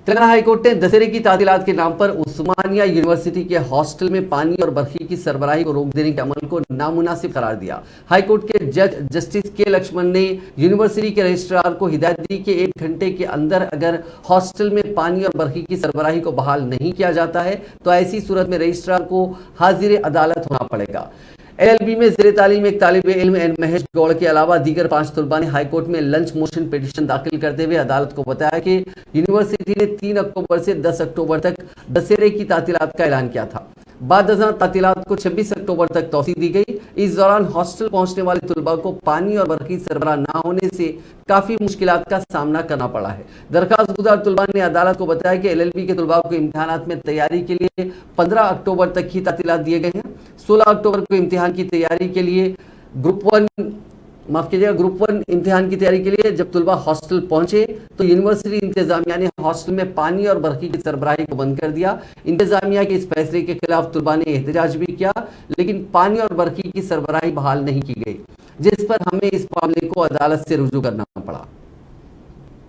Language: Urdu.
تلنگانہ ہائی کورٹ نے دسہرے کی تعطیلات کے نام پر عثمانیہ یونیورسٹی کے ہاسٹل میں پانی اور برقی کی سربراہی کو روک دینے کے عمل کو نامناسب قرار دیا۔ ہائی کورٹ کے جج جسٹس کے لکشمن نے یونیورسٹی کے رجسٹرار کو ہدایت دی کہ 1 گھنٹے کے اندر اگر ہاسٹل میں پانی اور برقی کی سربراہی کو بحال نہیں کیا جاتا ہے تو ایسی صورت میں رجسٹرار کو حاضر عدالت ہونا پڑے گا۔ LLB میں زیر تعلیم ایک طالب علم این مہیش گوڑ کے علاوہ دیگر 5 طلباء نے ہائی کورٹ میں لنچ موشن پیٹیشن داخل کرتے ہوئے عدالت کو بتایا کہ یونیورسٹی نے 3 اکتوبر سے 10 اکتوبر تک دسہرے کی تعطیلات کا اعلان کیا تھا۔ بعد ازاں تعطیلات کو 26 اکتوبر تک توسیع دی گئی۔ اس دوران ہاسٹل پہنچنے والے طلباء کو پانی اور برقی سربراہ نہ ہونے سے کافی مشکلات کا سامنا کرنا پڑا ہے۔ درخواست گزار طلباء نے عدالت کو بتایا کہ LLB کے طلباء کو امتحانات میں تیاری کے لیے 15 اکتوبر تک ہی تعطیلات دیے گئے ہیں۔ 16 اکتوبر کو امتحان کی تیاری کے لیے گروپ 1 امتحان کی تیاری کے لیے جب طلباء ہاسٹل پہنچے تو یونیورسٹی انتظامیہ نے ہاسٹل میں پانی اور برقی کی سربراہی کو بند کر دیا۔ انتظامیہ کے اس فیصلے کے خلاف طلباء نے احتجاج بھی کیا، لیکن پانی اور برقی کی سربراہی بحال نہیں کی گئی، جس پر ہمیں اس معاملے کو عدالت سے رجوع کرنا پڑا۔